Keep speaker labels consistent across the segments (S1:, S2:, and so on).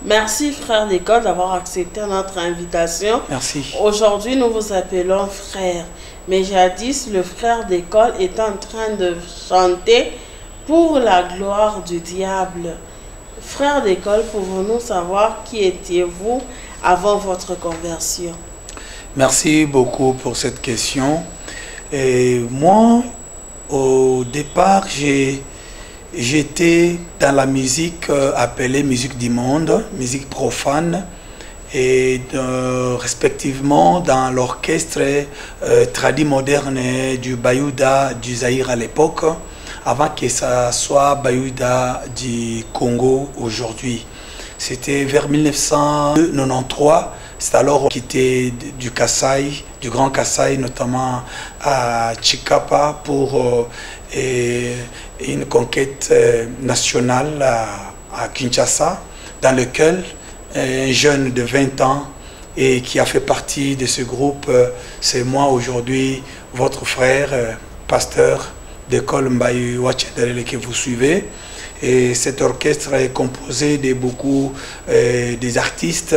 S1: Merci frère d'école d'avoir accepté notre invitation.
S2: Merci.
S1: Aujourd'hui nous vous appelons frère. Mais jadis le frère d'école est en train de chanter pour la gloire du diable. Frère d'école, pouvons-nous savoir qui étiez-vous avant votre conversion?
S2: Merci beaucoup pour cette question. Et moi, au départ, j'étais dans la musique appelée musique du monde, musique profane, et respectivement dans l'orchestre tradi moderne du Bayouda du Zaïre à l'époque, avant que ça soit Bayouda du Congo aujourd'hui. C'était vers 1993. C'est alors qu'on quittait du Kasaï, du Grand Kasaï, notamment à Chikapa pour une conquête nationale à Kinshasa, dans lequel un jeune de 20 ans et qui a fait partie de ce groupe, c'est moi aujourd'hui, votre frère, pasteur d'école Mbaye Ouachendele que vous suivez. Et cet orchestre est composé de beaucoup des artistes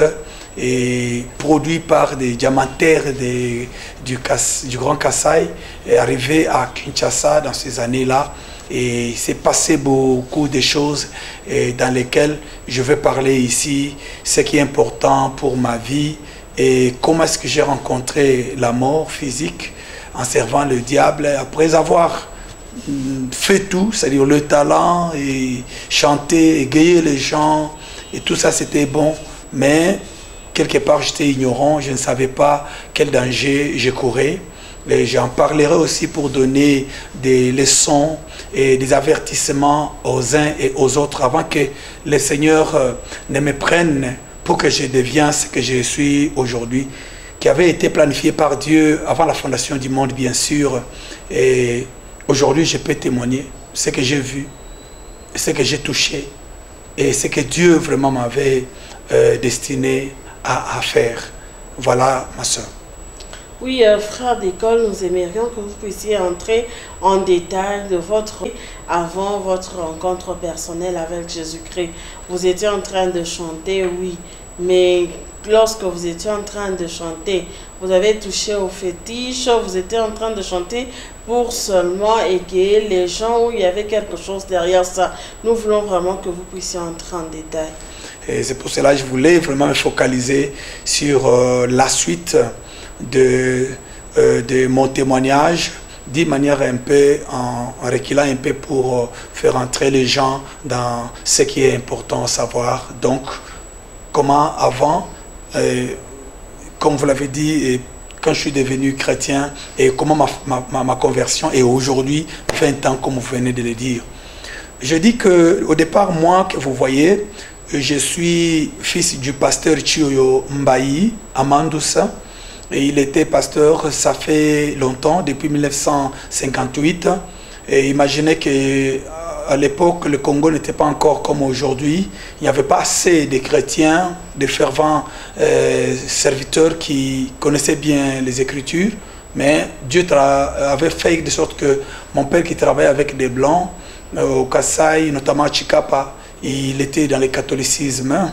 S2: et produit par des diamantaires du Grand Kasaï, est arrivé à Kinshasa dans ces années-là. Et il s'est passé beaucoup de choses dans lesquelles je vais parler ici, ce qui est important pour ma vie et comment est-ce que j'ai rencontré la mort physique en servant le diable après avoir fait tout, c'est-à-dire le talent et chanter, égayer les gens et tout ça c'était bon, mais quelque part j'étais ignorant, je ne savais pas quel danger je courais. Et j'en parlerai aussi pour donner des leçons et des avertissements aux uns et aux autres avant que le Seigneur ne me prenne pour que je devienne ce que je suis aujourd'hui, qui avait été planifié par Dieu avant la fondation du monde bien sûr. Et aujourd'hui je peux témoigner ce que j'ai vu, ce que j'ai touché et ce que Dieu vraiment m'avait destiné à faire. Voilà ma soeur.
S1: Oui, frère d'école, nous aimerions que vous puissiez entrer en détail de votre avant votre rencontre personnelle avec Jésus-Christ. Vous étiez en train de chanter, oui, mais lorsque vous étiez en train de chanter, vous avez touché au fétiche, vous étiez en train de chanter pour seulement égayer les gens où il y avait quelque chose derrière ça. Nous voulons vraiment que vous puissiez entrer en détail.
S2: Et c'est pour cela que je voulais vraiment me focaliser sur la suite de mon témoignage, d'une manière un peu en reculant un peu pour faire entrer les gens dans ce qui est important à savoir. Donc, comment avant, comme vous l'avez dit, quand je suis devenu chrétien et comment ma conversion est aujourd'hui, 20 ans comme vous venez de le dire. Je dis qu'au départ, moi que vous voyez, je suis fils du pasteur Chioyo Mbaye Amandoussa. Et il était pasteur, ça fait longtemps, depuis 1958. Et imaginez qu'à l'époque, le Congo n'était pas encore comme aujourd'hui. Il n'y avait pas assez de chrétiens, de fervents serviteurs qui connaissaient bien les Écritures. Mais Dieu avait fait de sorte que mon père qui travaillait avec des Blancs, au Kasaï, notamment à Chikapa, il était dans le catholicisme.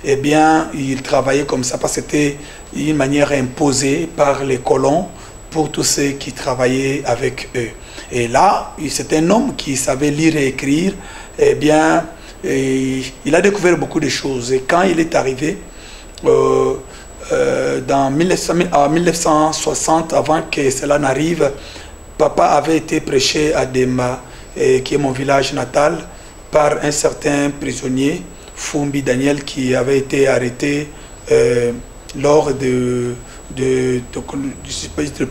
S2: Eh bien, il travaillait comme ça parce que c'était une manière imposée par les colons pour tous ceux qui travaillaient avec eux. Et là, c'est un homme qui savait lire et écrire. Eh bien, il a découvert beaucoup de choses. Et quand il est arrivé, en 1960, avant que cela n'arrive, papa avait été prêché à Demba, qui est mon village natal, par un certain prisonnier, Fumbi Daniel, qui avait été arrêté lors du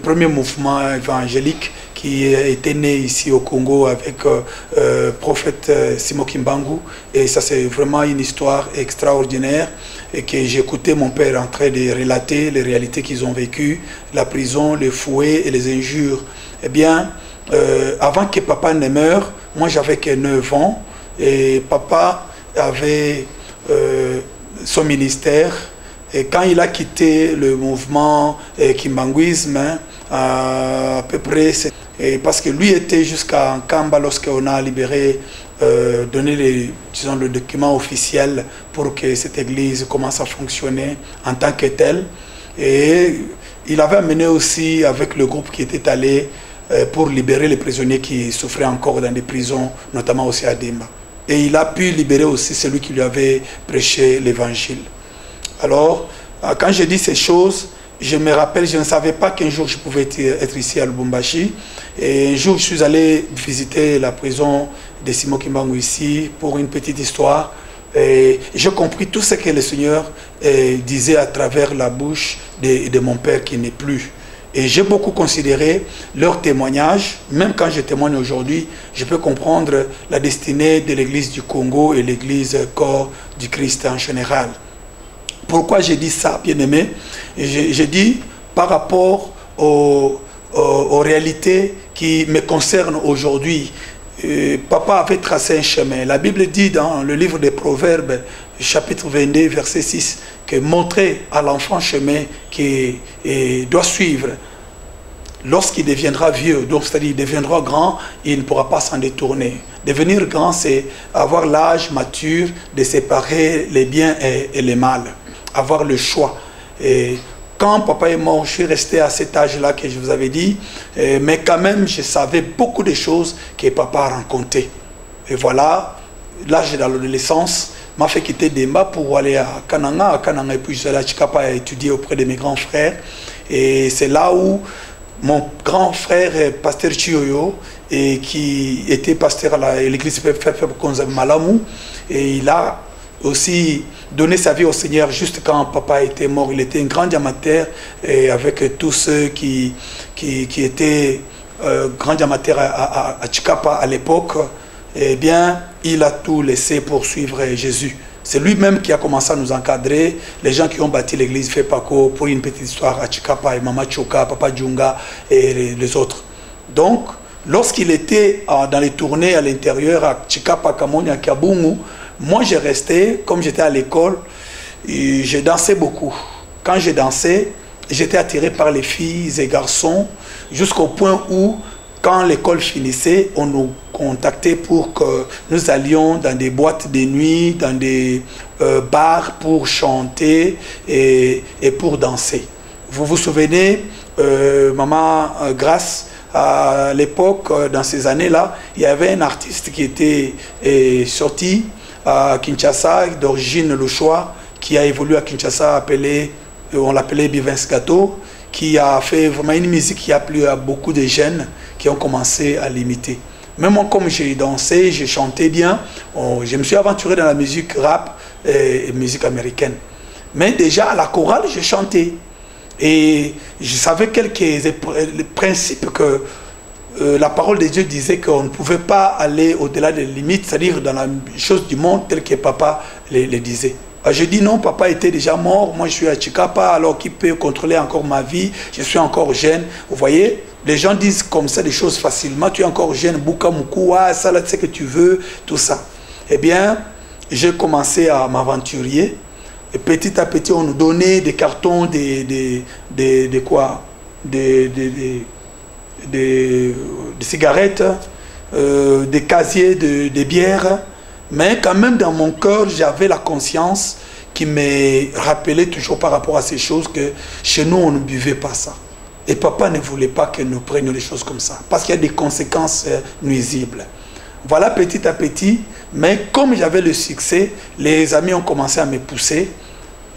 S2: premier mouvement évangélique qui était né ici au Congo avec le prophète Simon Kimbangu. Et ça, c'est vraiment une histoire extraordinaire et que j'écoutais mon père en train de relater les réalités qu'ils ont vécues, la prison, les fouets et les injures. Eh bien, avant que papa ne meure, moi j'avais que 9 ans et papa avait son ministère. Et quand il a quitté le mouvement kimbanguisme, à peu près, parce que lui était jusqu'à Kamba lorsqu'on a libéré donné disons, le document officiel pour que cette église commence à fonctionner en tant que telle. Et il avait amené aussi avec le groupe qui était allé pour libérer les prisonniers qui souffraient encore dans des prisons, notamment aussi à Demba. Et il a pu libérer aussi celui qui lui avait prêché l'évangile. Alors, quand je dis ces choses, je me rappelle, je ne savais pas qu'un jour je pouvais être ici à Lubumbashi. Et un jour, je suis allé visiter la prison de Simon Kimbangu ici pour une petite histoire. Et j'ai compris tout ce que le Seigneur disait à travers la bouche de mon père qui n'est plus. Et j'ai beaucoup considéré leur témoignage. Même quand je témoigne aujourd'hui, je peux comprendre la destinée de l'église du Congo et l'église corps du Christ en général. Pourquoi j'ai dit ça, bien-aimé? J'ai dit par rapport aux réalités qui me concernent aujourd'hui. Papa avait tracé un chemin. La Bible dit dans le livre des Proverbes, chapitre 22, verset 6, que montrer à l'enfant chemin qu'il doit suivre. Lorsqu'il deviendra vieux, donc c'est-à-dire il deviendra grand, il ne pourra pas s'en détourner. Devenir grand, c'est avoir l'âge mature de séparer les biens et les mal. Avoir le choix. Et quand papa est mort, je suis resté à cet âge-là que je vous avais dit, mais quand même, je savais beaucoup de choses que papa a rencontrées. Et voilà, l'âge de l'adolescence m'a fait quitter Demba pour aller à Kananga. À Kananga, et puis je suis allé à Chikapa étudier auprès de mes grands frères. Et c'est là où mon grand frère, pasteur Chioyo, et qui était pasteur à l'église Malamou, et il a aussi donné sa vie au Seigneur juste quand papa était mort. Il était un grand diamantaire et avec tous ceux qui étaient grands diamantaires à Chikapa à l'époque. Eh bien, il a tout laissé pour suivre Jésus. C'est lui-même qui a commencé à nous encadrer. Les gens qui ont bâti l'église Fepako, pour une petite histoire, à Chikapa et Mama Choka, Papa Djunga et les autres. Donc, lorsqu'il était dans les tournées à l'intérieur, à Chikapa, Kamoni, à Kabungu, moi j'ai resté, comme j'étais à l'école, j'ai dansé beaucoup. Quand j'ai dansé, j'étais attiré par les filles et garçons, jusqu'au point où, quand l'école finissait, on nous contactait pour que nous allions dans des boîtes de nuit, dans des bars pour chanter et pour danser. Vous vous souvenez, Maman Grâce, à l'époque, dans ces années-là, il y avait un artiste qui était sorti à Kinshasa, d'origine Louchois, qui a évolué à Kinshasa, on l'appelait Bivens Gâteau, qui a fait vraiment une musique qui a plu à beaucoup de jeunes qui ont commencé à l'imiter. Même moi, comme j'ai dansé, j'ai chanté bien, je me suis aventuré dans la musique rap et musique américaine. Mais déjà, à la chorale, je chantais. Et je savais quelques principes que la parole de Dieu disait qu'on ne pouvait pas aller au-delà des limites, c'est-à-dire dans la chose du monde tel que papa les disait. Je dis non, papa était déjà mort, moi je suis à Chikapa, alors qui peut contrôler encore ma vie, je suis encore jeune. Vous voyez, les gens disent comme ça des choses facilement, tu es encore jeune, Bouka Moukoua, ça là, tu sais que tu veux, tout ça. Eh bien, j'ai commencé à m'aventurer. Et petit à petit, on nous donnait des cartons, des cigarettes, des casiers de bière. Mais quand même, dans mon cœur, j'avais la conscience qui me rappelait toujours par rapport à ces choses que chez nous, on ne buvait pas ça. Et papa ne voulait pas que nous prenions des choses comme ça, parce qu'il y a des conséquences nuisibles. Voilà, petit à petit, mais comme j'avais le succès, les amis ont commencé à me pousser,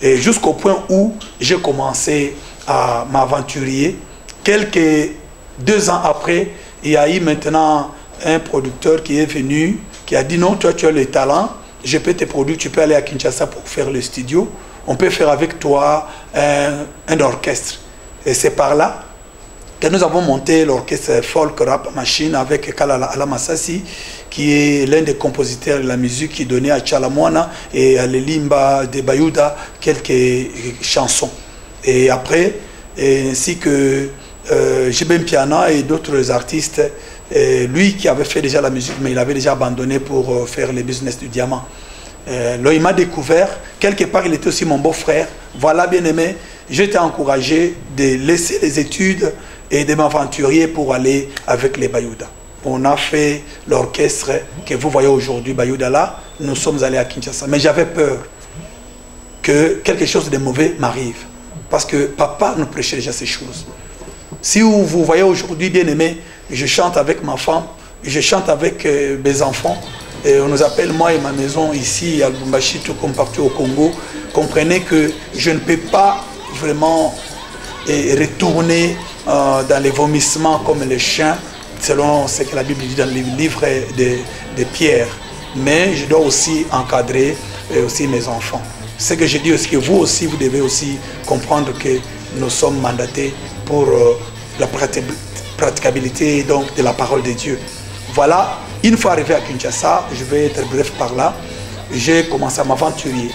S2: et jusqu'au point où j'ai commencé à m'aventurer. Quelques 2 ans après, il y a eu maintenant un producteur qui est venu, qui a dit non, toi tu as le talent, je peux te produire, tu peux aller à Kinshasa pour faire le studio, on peut faire avec toi un orchestre. Et c'est par là que nous avons monté l'orchestre folk rap machine avec Kalala Alamassasi, qui est l'un des compositeurs de la musique qui donnait à Chalamwana et à Lelimba de Bayouda quelques chansons. Et après, ainsi que Jibem Piana et d'autres artistes, lui qui avait fait déjà la musique, mais il avait déjà abandonné pour faire le business du diamant. Là, il m'a découvert, quelque part il était aussi mon beau-frère. Voilà, bien aimé, j'étais encouragé de laisser les études et de m'aventurer pour aller avec les Bayouda. on a fait l'orchestre que vous voyez aujourd'hui, Bayudala. Nous sommes allés à Kinshasa. Mais j'avais peur que quelque chose de mauvais m'arrive. Parce que papa nous prêchait déjà ces choses. Si vous voyez aujourd'hui, bien aimé, je chante avec ma femme, je chante avec mes enfants. Et on nous appelle, moi et ma maison ici à Lubumbashi, tout comme partout au Congo. Comprenez que je ne peux pas vraiment retourner dans les vomissements comme les chiens, selon ce que la Bible dit dans le livre de Pierre. Mais je dois aussi encadrer aussi mes enfants. Ce que je dis aussi, que vous aussi, vous devez aussi comprendre que nous sommes mandatés pour la praticabilité donc, de la parole de Dieu. Voilà, une fois arrivé à Kinshasa, je vais être bref par là, j'ai commencé à m'aventurer.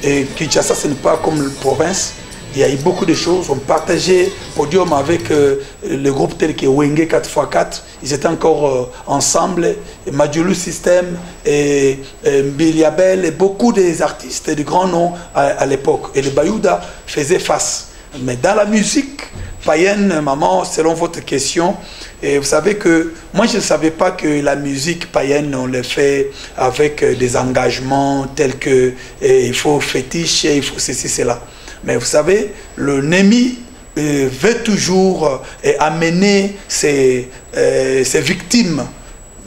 S2: Et Kinshasa, ce n'est pas comme la province. Il y a eu beaucoup de choses. On partageait podium avec le groupe tel que Wenge 4x4. Ils étaient encore ensemble. Madjulu System et Mbiliabel et beaucoup des artistes de grands noms à l'époque. Et le Bayouda faisait face. Mais dans la musique païenne, maman, selon votre question, et vous savez que moi je ne savais pas que la musique païenne on le fait avec des engagements tels que il faut fétiche, il faut ceci, cela. Mais vous savez, le Némi veut toujours amener ses victimes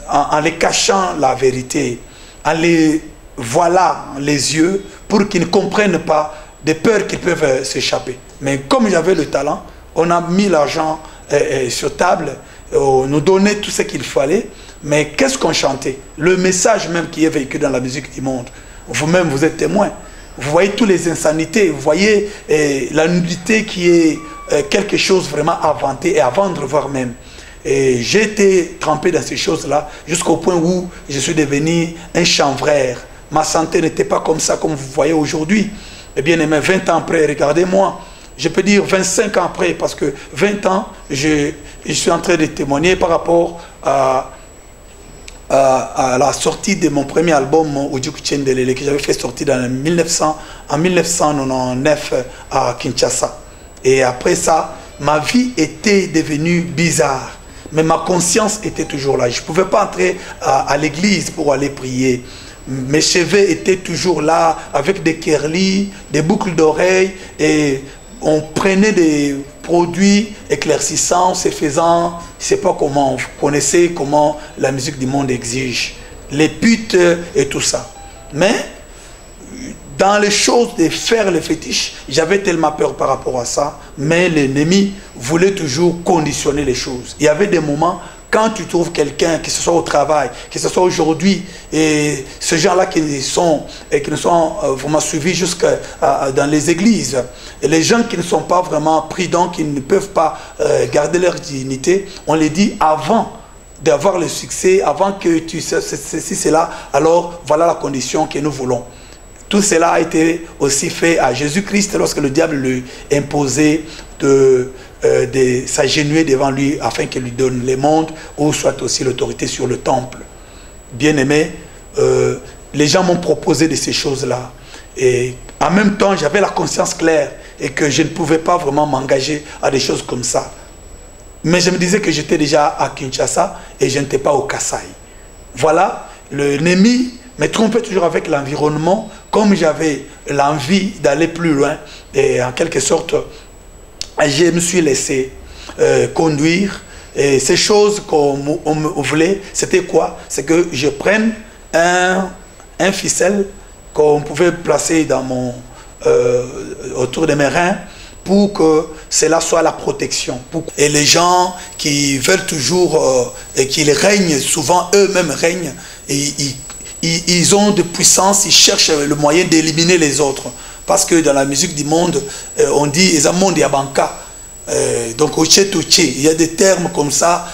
S2: en les cachant la vérité, en les voilant les yeux pour qu'ils ne comprennent pas des peurs qu'ils peuvent s'échapper. Mais comme j'avais le talent, on a mis l'argent sur table, on nous donnait tout ce qu'il fallait, mais qu'est-ce qu'on chantait? Le message même qui est véhiculé dans la musique du monde. Vous-même, vous êtes témoin. Vous voyez toutes les insanités, vous voyez la nudité qui est quelque chose vraiment inventé et à vendre voire même. Et j'ai été trempé dans ces choses-là jusqu'au point où je suis devenu un chanvrère. Ma santé n'était pas comme ça comme vous voyez aujourd'hui. Eh bien, 20 ans après, regardez-moi. Je peux dire 25 ans après, parce que 20 ans, je suis en train de témoigner par rapport à la sortie de mon premier album Oudjouk Tchendelele que j'avais fait sortir en 1999 à Kinshasa. Et après ça, ma vie était devenue bizarre. Mais ma conscience était toujours là. Je ne pouvais pas entrer à l'église pour aller prier. Mes cheveux étaient toujours là avec des curlis, des boucles d'oreilles et on prenait des produits éclaircissants, se faisant, je ne sais pas comment, vous connaissez comment la musique du monde exige, les putes et tout ça. Mais dans les choses de faire les fétiches, j'avais tellement peur par rapport à ça, mais l'ennemi voulait toujours conditionner les choses. Il y avait des moments, quand tu trouves quelqu'un, que ce soit au travail, que ce soit aujourd'hui, et ces gens-là qui nous sont vraiment suivis jusque dans les églises, et les gens qui ne sont pas vraiment pris, donc qui ne peuvent pas garder leur dignité, on les dit avant d'avoir le succès, avant que tu sais ceci, cela, alors voilà la condition que nous voulons. Tout cela a été aussi fait à Jésus-Christ lorsque le diable lui imposait de s'agenouiller devant lui afin qu'il lui donne les mondes ou soit aussi l'autorité sur le temple. Bien aimé, les gens m'ont proposé de ces choses-là. Et en même temps, j'avais la conscience claire et que je ne pouvais pas vraiment m'engager à des choses comme ça. Mais je me disais que j'étais déjà à Kinshasa et je n'étais pas au Kasaï. Voilà, l'ennemi me trompait toujours avec l'environnement. Comme j'avais l'envie d'aller plus loin, et en quelque sorte, je me suis laissé conduire. Et ces choses qu'on me voulait, c'était quoi? C'est que je prenne un ficelle qu'on pouvait placer dans autour de mes reins pour que cela soit la protection. Et les gens qui veulent toujours et qu'ils règnent, souvent eux-mêmes règnent, et ils ont de puissance, ils cherchent le moyen d'éliminer les autres. Parce que dans la musique du monde, on dit « Ezamondi Abanka ». Donc, il y a des termes comme ça,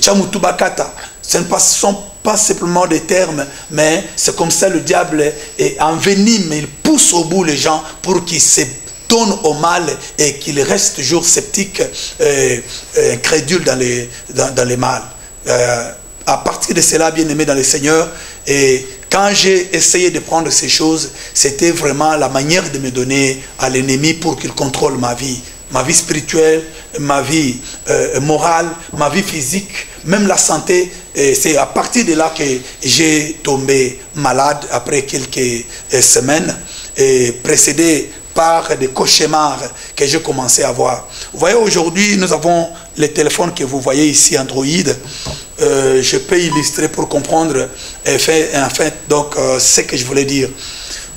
S2: Chamutubakata. Ce ne sont pas simplement des termes, mais c'est comme ça le diable envenime, il pousse au bout les gens pour qu'ils se donnent au mal et qu'ils restent toujours sceptiques, incrédules dans les mal. À partir de cela, bien aimé dans le Seigneur, et quand j'ai essayé de prendre ces choses, c'était vraiment la manière de me donner à l'ennemi pour qu'il contrôle ma vie spirituelle, ma vie morale, ma vie physique, même la santé, c'est à partir de là que j'ai tombé malade après quelques semaines, précédé par des cauchemars que j'ai commencé à avoir. Vous voyez, aujourd'hui, nous avons les téléphones que vous voyez ici, Android. Je peux illustrer pour comprendre donc, ce que je voulais dire.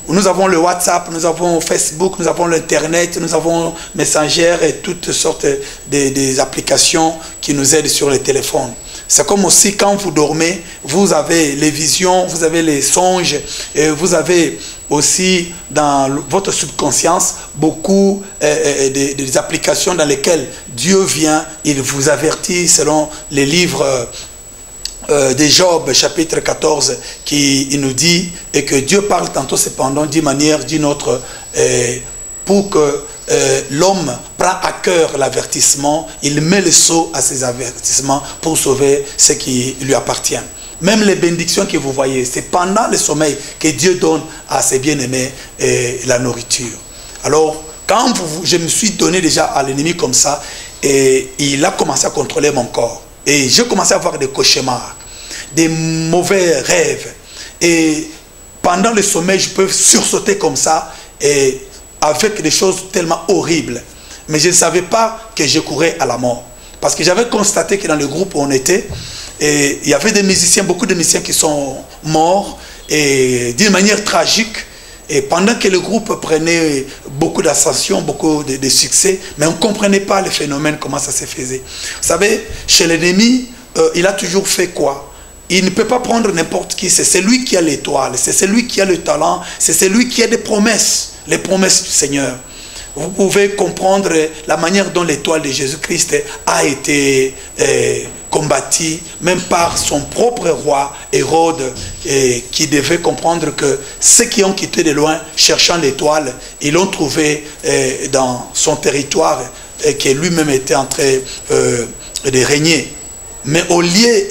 S2: Nous avons le WhatsApp, nous avons Facebook, nous avons l'Internet, nous avons Messenger et toutes sortes des applications qui nous aident sur les téléphones. C'est comme aussi quand vous dormez, vous avez les visions, vous avez les songes, et vous avez aussi dans votre subconscience beaucoup des applications dans lesquelles Dieu vient, il vous avertit selon les livres de Job, chapitre 14, qui il nous dit, et que Dieu parle tantôt cependant d'une manière, d'une autre, pour que l'homme prend à cœur l'avertissement, il met le sceau à ses avertissements pour sauver ce qui lui appartient. Même les bénédictions que vous voyez, c'est pendant le sommeil que Dieu donne à ses bien-aimés la nourriture. Alors, quand je me suis donné déjà à l'ennemi comme ça, et il a commencé à contrôler mon corps, et j'ai commencé à avoir des cauchemars, des mauvais rêves, et pendant le sommeil, je peux sursauter comme ça, et avec des choses tellement horribles. Mais je ne savais pas que je courais à la mort. Parce que j'avais constaté que dans le groupe où on était, et il y avait des musiciens, beaucoup de musiciens qui sont morts, et d'une manière tragique. Et pendant que le groupe prenait beaucoup d'ascension, beaucoup de succès, mais on ne comprenait pas le phénomène, comment ça se faisait. Vous savez, chez l'ennemi, il a toujours fait quoi? Il ne peut pas prendre n'importe qui, c'est celui qui a l'étoile, c'est celui qui a le talent, c'est celui qui a des promesses, les promesses du Seigneur. Vous pouvez comprendre la manière dont l'étoile de Jésus-Christ a été combattie, même par son propre roi, Hérode, qui devait comprendre que ceux qui ont quitté de loin, cherchant l'étoile, ils l'ont trouvé dans son territoire, et que lui-même était en train de régner. Mais au lieu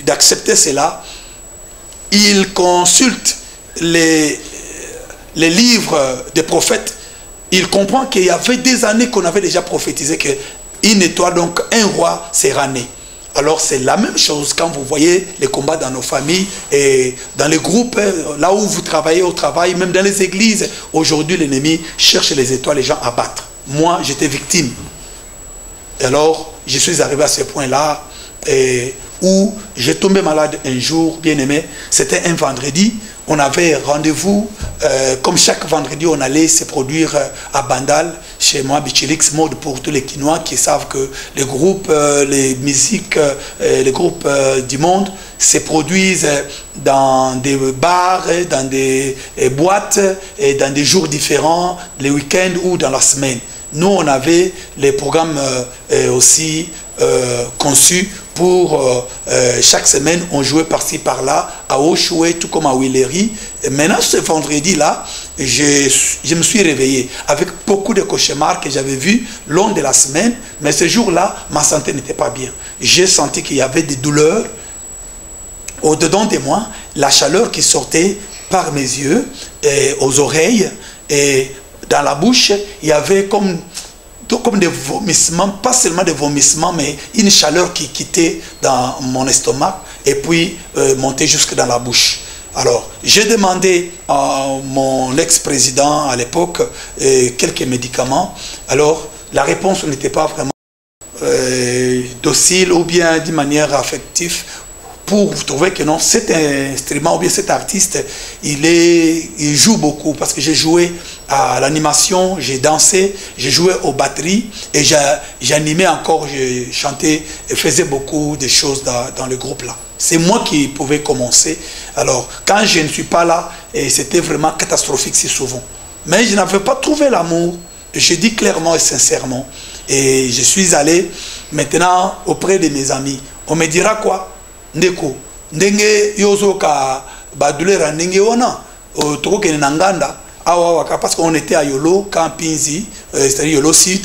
S2: d'accepter cela, il consulte les livres des prophètes. Il comprend qu'il y avait des années qu'on avait déjà prophétisé qu'une étoile, donc un roi, sera né. Alors c'est la même chose quand vous voyez les combats dans nos familles et dans les groupes, là où vous travaillez au travail, même dans les églises. Aujourd'hui, l'ennemi cherche les étoiles, les gens à battre. Moi, j'étais victime. Et alors, je suis arrivé à ce point-là où j'ai tombé malade un jour, bien aimé. C'était un vendredi. On avait rendez-vous, comme chaque vendredi, on allait se produire à Bandal, chez moi, Bichilix Mode, pour tous les Quinois qui savent que les groupes, les musiques, les groupes du monde se produisent dans des bars, dans des boîtes, et dans des jours différents, les week-ends ou dans la semaine. Nous, on avait les programmes aussi conçus pour chaque semaine, on jouait par-ci par-là, à Oshoué, tout comme à Willery. Et maintenant, ce vendredi-là, je me suis réveillé avec beaucoup de cauchemars que j'avais vus long de la semaine, mais ce jour-là, ma santé n'était pas bien. J'ai senti qu'il y avait des douleurs au-dedans de moi, la chaleur qui sortait par mes yeux, et aux oreilles, et dans la bouche, il y avait comme des vomissements, pas seulement des vomissements, mais une chaleur qui quittait dans mon estomac et puis montait jusque dans la bouche. Alors, j'ai demandé à mon ex-président à l'époque quelques médicaments. Alors, la réponse n'était pas vraiment docile ou bien d'une manière affective pour trouver que non, cet instrument ou bien cet artiste, il joue beaucoup parce que j'ai joué à l'animation, j'ai dansé, j'ai joué aux batteries et j'animais encore, je chantais et faisais beaucoup de choses dans le groupe là. C'est moi qui pouvais commencer. Alors, quand je ne suis pas là, c'était vraiment catastrophique si souvent. Mais je n'avais pas trouvé l'amour, je dis clairement et sincèrement. Et je suis allé maintenant auprès de mes amis. On me dira quoi? Ndeko, ndenge yozo ka badulera ndenge wana, toko kene nanganda, parce qu'on était à Yolo, Campinzi, c'est-à-dire Yolo Sud.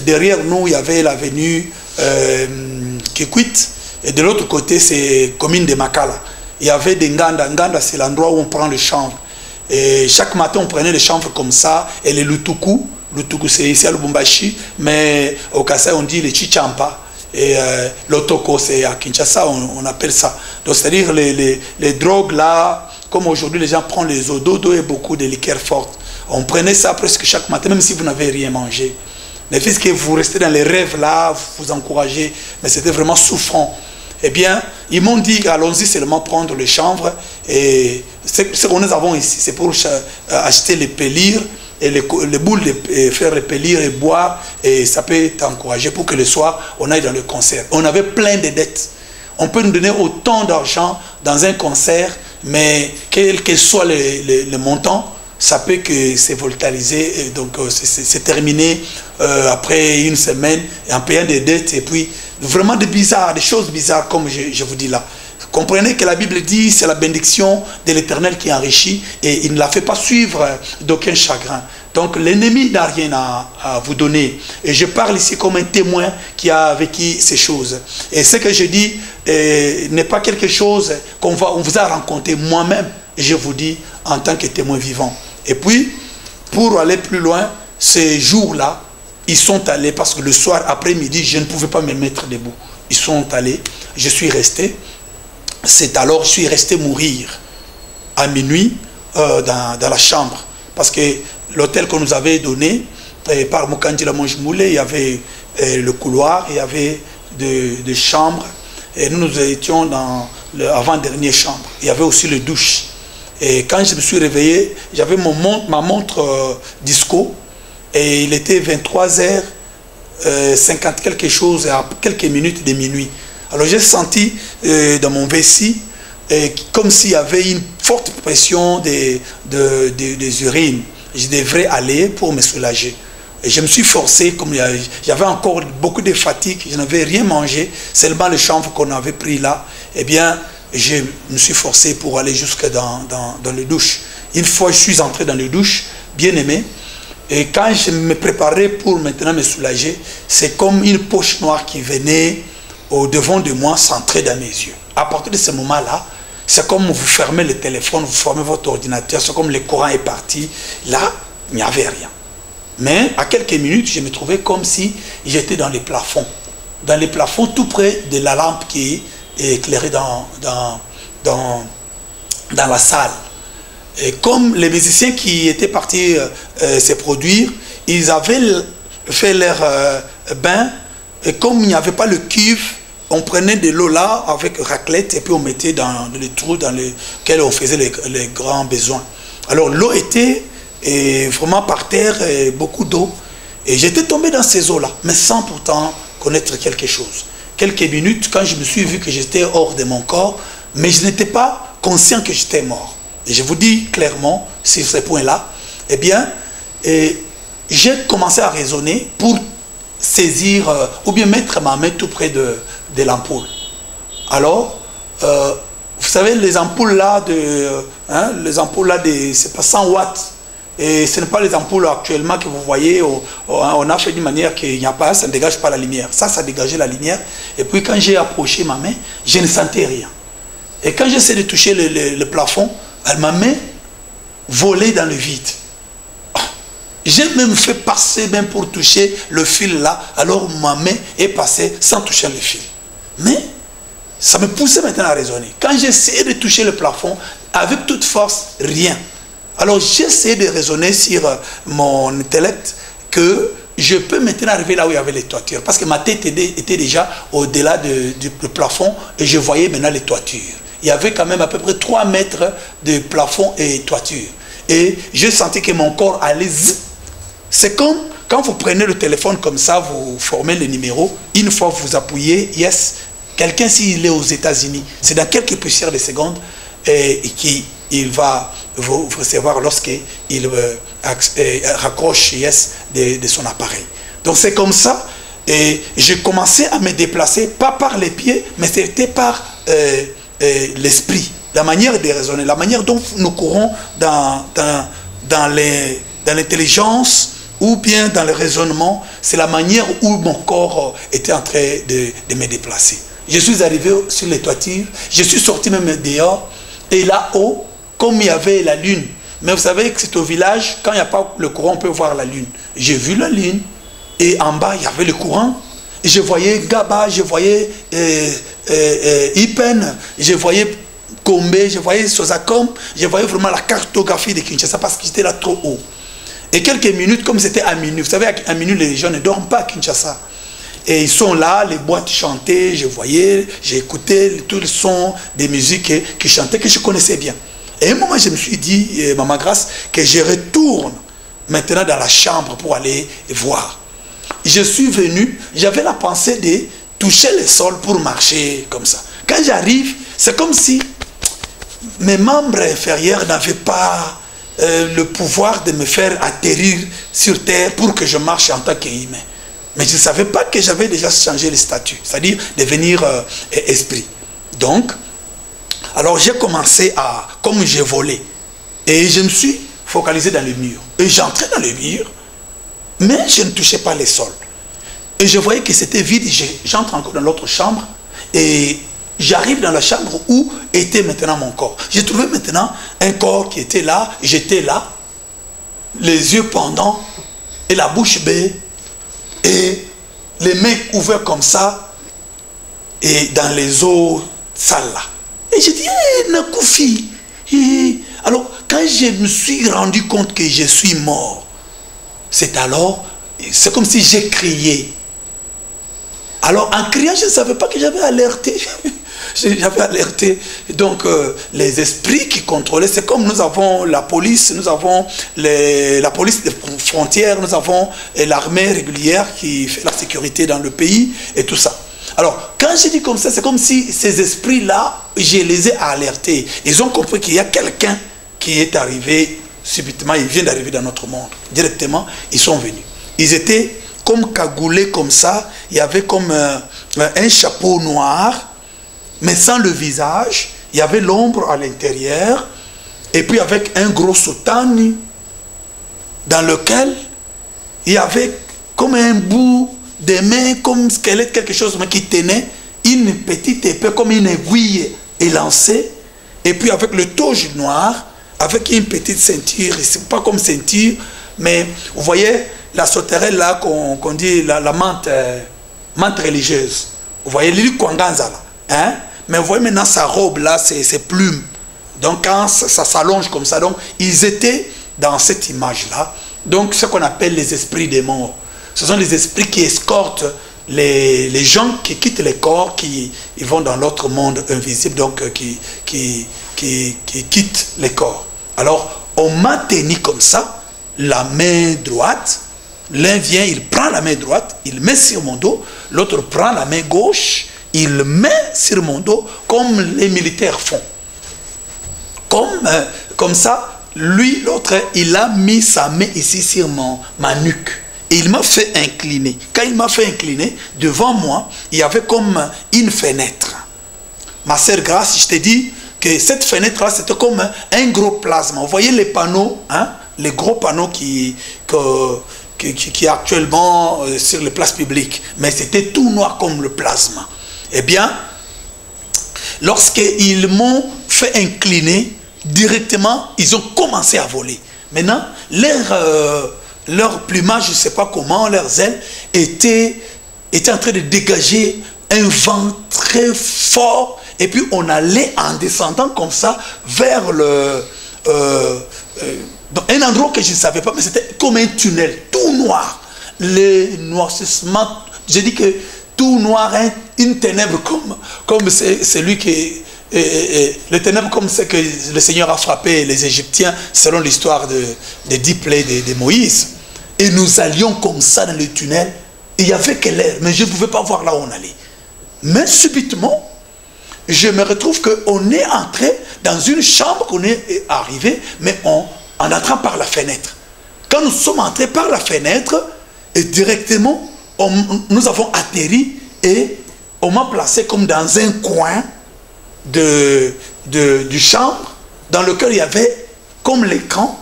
S2: Derrière nous, il y avait l'avenue Kikwit, et de l'autre côté, c'est commune de Makala. Il y avait des Nganda. Nganda, c'est l'endroit où on prend le chanvre. Et chaque matin, on prenait le chanvre comme ça, et les Lutuku. Lutuku, c'est ici à Lubumbashi, mais au Kassai, on dit les Chichampa. Et l'otoko, c'est à Kinshasa, on appelle ça. Donc c'est-à-dire les drogues là, comme aujourd'hui les gens prennent les ododo et beaucoup de liqueurs fortes. On prenait ça presque chaque matin, même si vous n'avez rien mangé. Mais puisque vous restez dans les rêves là, vous encouragez, mais c'était vraiment souffrant. Eh bien, ils m'ont dit, allons-y seulement prendre le chanvre. Et ce que nous avons ici, c'est pour acheter les pelures et les boules de faire les pelures et boire. Et ça peut t'encourager pour que le soir, on aille dans le concert. On avait plein de dettes. On peut nous donner autant d'argent dans un concert, mais quel que soit le montant, ça peut que c'est volatilisé, et donc c'est terminé après une semaine en payant des dettes et puis vraiment des choses bizarres comme je vous dis là. Comprenez que la Bible dit c'est la bénédiction de l'Éternel qui enrichit et il ne la fait pas suivre d'aucun chagrin. Donc l'ennemi n'a rien à vous donner. Et je parle ici comme un témoin qui a vécu ces choses. Et ce que je dis n'est pas quelque chose on vous a rencontré moi-même. Je vous dis en tant que témoin vivant. Et puis, pour aller plus loin, ces jours-là, ils sont allés, parce que le soir, après-midi, je ne pouvais pas me mettre debout. Ils sont allés, je suis resté. C'est alors, je suis resté mourir à minuit dans la chambre. Parce que l'hôtel qu'on nous avait donné, par Mokandila Monjmoulé, il y avait le couloir, il y avait des chambres. Et nous étions dans l'avant-dernière chambre. Il y avait aussi le douche. Et quand je me suis réveillé, j'avais ma montre disco et il était 23h50 quelque chose, à quelques minutes de minuit. Alors j'ai senti dans mon vessie comme s'il y avait une forte pression des urines. Je devrais aller pour me soulager. Et je me suis forcé, comme j'avais encore beaucoup de fatigue, je n'avais rien mangé, seulement le chanvre qu'on avait pris là, eh bien, je me suis forcé pour aller jusque dans le douche. Une fois je suis entré dans le douche, bien aimé, et quand je me préparais pour maintenant me soulager, c'est comme une poche noire qui venait au devant de moi, centrée dans mes yeux. À partir de ce moment-là, c'est comme vous fermez le téléphone, vous fermez votre ordinateur, c'est comme le courant est parti. Là, il n'y avait rien. Mais à quelques minutes, je me trouvais comme si j'étais dans les plafonds. Dans les plafonds, tout près de la lampe qui est éclairée dans la salle. Et comme les musiciens qui étaient partis se produire, ils avaient fait leur bain, et comme il n'y avait pas le cuve, on prenait de l'eau là avec raclette et puis on mettait dans les trous dans lesquels on faisait les grands besoins. Alors l'eau était vraiment par terre, beaucoup d'eau. Et j'étais tombé dans ces eaux-là, mais sans pourtant connaître quelque chose. Quelques minutes, quand je me suis vu que j'étais hors de mon corps, mais je n'étais pas conscient que j'étais mort. Et je vous dis clairement, sur ce point-là, eh bien, j'ai commencé à raisonner pour saisir, ou bien mettre ma main tout près de l'ampoule. Alors, vous savez, les ampoules là, c'est pas 100 watts. Et ce n'est pas les ampoules actuellement que vous voyez, on a fait d'une manière qu'il n'y a pas, ça ne dégage pas la lumière. Ça dégageait la lumière. Et puis quand j'ai approché ma main, je ne sentais rien. Et quand j'essaie de toucher le plafond, ma main volait dans le vide. J'ai même fait passer, même pour toucher le fil là, alors ma main est passée sans toucher le fil. Mais ça me poussait maintenant à raisonner. Quand j'ai essayé de toucher le plafond, avec toute force, rien. Alors j'ai essayé de raisonner sur mon intellect que je peux maintenant arriver là où il y avait les toitures. Parce que ma tête était déjà au-delà du plafond et je voyais maintenant les toitures. Il y avait quand même à peu près 3 mètres de plafond et toiture. Et je sentais que mon corps allait... C'est comme quand vous prenez le téléphone comme ça, vous formez le numéro, une fois vous appuyez, yes, quelqu'un s'il est aux États-Unis, c'est dans quelques poussières de secondes et qu'il va vous recevoir lorsqu'il raccroche yes de son appareil. Donc c'est comme ça, et j'ai commencé à me déplacer, pas par les pieds, mais c'était par l'esprit, la manière de raisonner, la manière dont nous courons dans l'intelligence ou bien dans le raisonnement, c'est la manière où mon corps était en train de me déplacer. Je suis arrivé sur les toitures, je suis sorti même dehors, et là-haut, comme il y avait la lune, mais vous savez que c'est au village, quand il n'y a pas le courant, on peut voir la lune. J'ai vu la lune, et en bas, il y avait le courant, Je voyais Gaba, je voyais Ipen, je voyais Kombe, je voyais Sozacom, je voyais vraiment la cartographie de Kinshasa parce que j'étais là trop haut. Et quelques minutes, comme c'était à minuit, vous savez, à minuit, les gens ne dorment pas à Kinshasa. Et ils sont là, les boîtes chantaient, je voyais, j'ai écouté tout le son des musiques qui chantaient, que je connaissais bien. Et à un moment, je me suis dit, Maman Grâce, que je retourne maintenant dans la chambre pour aller voir. Je suis venu, j'avais la pensée de toucher le sol pour marcher comme ça. Quand j'arrive, c'est comme si mes membres inférieurs n'avaient pas le pouvoir de me faire atterrir sur terre pour que je marche en tant qu'humain. Mais je ne savais pas que j'avais déjà changé le statut, c'est-à-dire devenir esprit. Donc, alors j'ai commencé à, comme j'ai volé, et je me suis focalisé dans le mur. Et j'entrais dans le mur, mais je ne touchais pas les sols. Et je voyais que c'était vide, j'entre encore dans l'autre chambre, et j'arrive dans la chambre où était maintenant mon corps. J'ai trouvé maintenant un corps qui était là, j'étais là, les yeux pendants, et la bouche bée, et les mains ouvertes comme ça, et dans les eaux sales là. Et j'ai dit, Nakoufi. Alors, quand je me suis rendu compte que je suis mort, c'est alors, c'est comme si j'ai crié. Alors, en criant, je ne savais pas que j'avais alerté. J'avais alerté. Donc, les esprits qui contrôlaient, c'est comme nous avons la police, nous avons la police des frontières, nous avons l'armée régulière qui fait la sécurité dans le pays et tout ça. Alors, quand j'ai dit comme ça, c'est comme si ces esprits-là, je les ai alertés. Ils ont compris qu'il y a quelqu'un qui est arrivé subitement, il vient d'arriver dans notre monde. Directement, ils sont venus. Ils étaient comme cagoulés comme ça, il y avait comme un chapeau noir, mais sans le visage, il y avait l'ombre à l'intérieur, et puis avec un gros soutane dans lequel il y avait comme un bout de main, comme squelette, quelque chose qui tenait une petite épée, comme une aiguille élancée, et puis avec le toge noir, avec une petite ceinture, c'est pas comme ceinture, mais vous voyez la sauterelle là qu'on dit la menthe religieuse. Vous voyez l'île Kwanganza là, hein? Mais vous voyez maintenant sa robe là, c'est plumes. Donc quand ça s'allonge comme ça, donc ils étaient dans cette image là. Donc ce qu'on appelle les esprits des morts. Ce sont les esprits qui escortent les gens qui quittent les corps, qui ils vont dans l'autre monde invisible, donc qui quittent les corps. Alors on m'a tenu comme ça, la main droite. L'un vient, il prend la main droite, il met sur mon dos. L'autre prend la main gauche, il met sur mon dos, comme les militaires font. Comme ça, lui, l'autre, il a mis sa main ici sur ma nuque. Et il m'a fait incliner. Quand il m'a fait incliner, devant moi, il y avait comme une fenêtre. Ma sœur Grâce, je t'ai dit que cette fenêtre-là, c'était comme un gros plasma. Vous voyez les panneaux, hein, les gros panneaux qui est actuellement sur les places publiques. Mais c'était tout noir comme le plasma. Eh bien, lorsqu'ils m'ont fait incliner, directement, ils ont commencé à voler. Maintenant, leur plumage, je ne sais pas comment, leurs ailes, étaient en train de dégager un vent très fort. Et puis, on allait en descendant comme ça vers un endroit que je ne savais pas, mais c'était comme un tunnel, tout noir. Les noircissements, j'ai dit que tout noir, hein, une ténèbre comme celui qui le ténèbre comme c'est que le Seigneur a frappé les Égyptiens selon l'histoire des 10 plaies de Moïse. Et nous allions comme ça dans le tunnel. Il n'y avait que l'air, mais je ne pouvais pas voir là où on allait. Mais subitement, je me retrouve qu'on est entré dans une chambre, qu'on est arrivé, mais en entrant par la fenêtre. Quand nous sommes entrés par la fenêtre, et directement, nous avons atterri et on m'a placé comme dans un coin du chambre dans lequel il y avait comme l'écran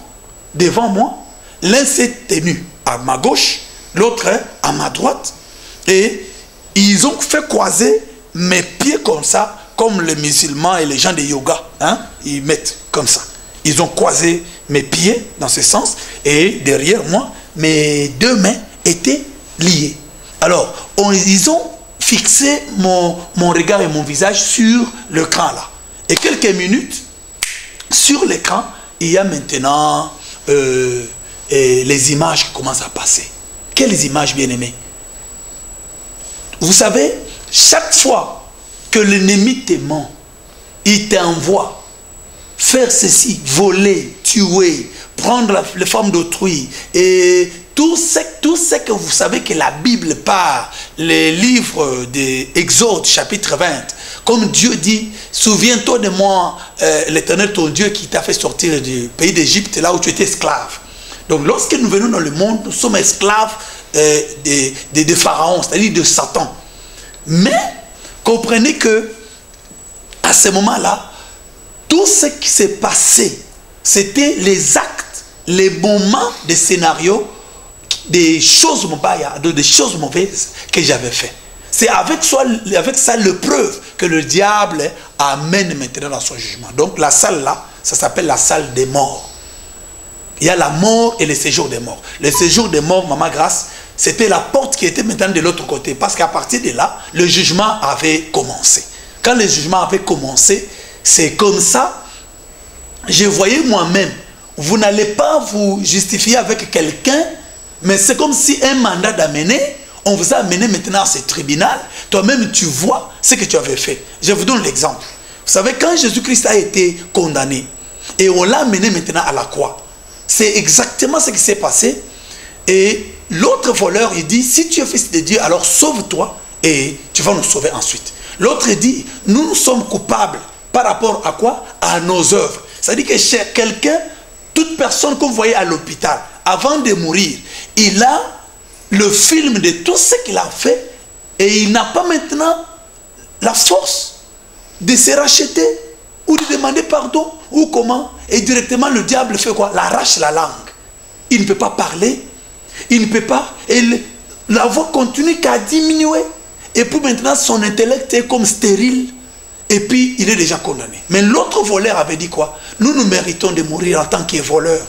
S2: devant moi. L'un s'est tenu à ma gauche, l'autre à ma droite, et ils ont fait croiser mes pieds comme ça, comme les musulmans et les gens de yoga, hein? Ils mettent comme ça. Ils ont croisé mes pieds dans ce sens, et derrière moi, mes deux mains étaient liées. Alors, ils ont fixé mon regard et mon visage sur l'écran là. Et quelques minutes, sur l'écran, il y a maintenant les images qui commencent à passer. Quelles images, bien-aimés? Vous savez, chaque fois que l'ennemi te ment, il t'envoie faire ceci, voler, tuer, prendre les formes d'autrui, et tout ce que vous savez que la Bible par les livres d'Exode, chapitre 20, comme Dieu dit, souviens-toi de moi, l'Éternel ton Dieu qui t'a fait sortir du pays d'Égypte, là où tu étais esclave. Donc lorsque nous venons dans le monde, nous sommes esclaves de Pharaon, c'est-à-dire de Satan. Mais comprenez que à ce moment-là, tout ce qui s'est passé, c'était les actes, les moments des scénarios, des choses mauvaises que j'avais fait. C'est avec ça le preuve que le diable amène maintenant dans son jugement. Donc la salle là, ça s'appelle la salle des morts. Il y a la mort et le séjour des morts. Le séjour des morts, Maman Grâce, c'était la porte qui était maintenant de l'autre côté. Parce qu'à partir de là, le jugement avait commencé. Quand le jugement avait commencé, c'est comme ça, je voyais moi-même, vous n'allez pas vous justifier avec quelqu'un, mais c'est comme si un mandat d'amener, on vous a amené maintenant à ce tribunal, toi-même tu vois ce que tu avais fait. Je vous donne l'exemple. Vous savez, quand Jésus-Christ a été condamné, et on l'a amené maintenant à la croix, c'est exactement ce qui s'est passé. Et l'autre voleur, il dit, si tu es fils de Dieu, alors sauve-toi et tu vas nous sauver ensuite. L'autre dit, nous sommes coupables par rapport à quoi? À nos œuvres. C'est-à-dire que chez quelqu'un, toute personne que vous voyez à l'hôpital, avant de mourir, il a le film de tout ce qu'il a fait et il n'a pas maintenant la force de se racheter ou de demander pardon ou comment. Et directement le diable fait quoi? L'arrache la langue. Il ne peut pas parler, il ne peut pas, et la voix continue qu'à diminuer. Et puis maintenant son intellect est comme stérile. Et puis il est déjà condamné. Mais l'autre voleur avait dit quoi? Nous méritons de mourir en tant que voleurs.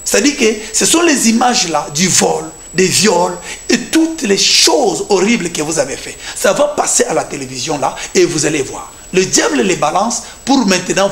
S2: C'est-à-dire que ce sont les images là du vol, des viols et toutes les choses horribles que vous avez fait. Ça va passer à la télévision là et vous allez voir. Le diable les balance pour maintenant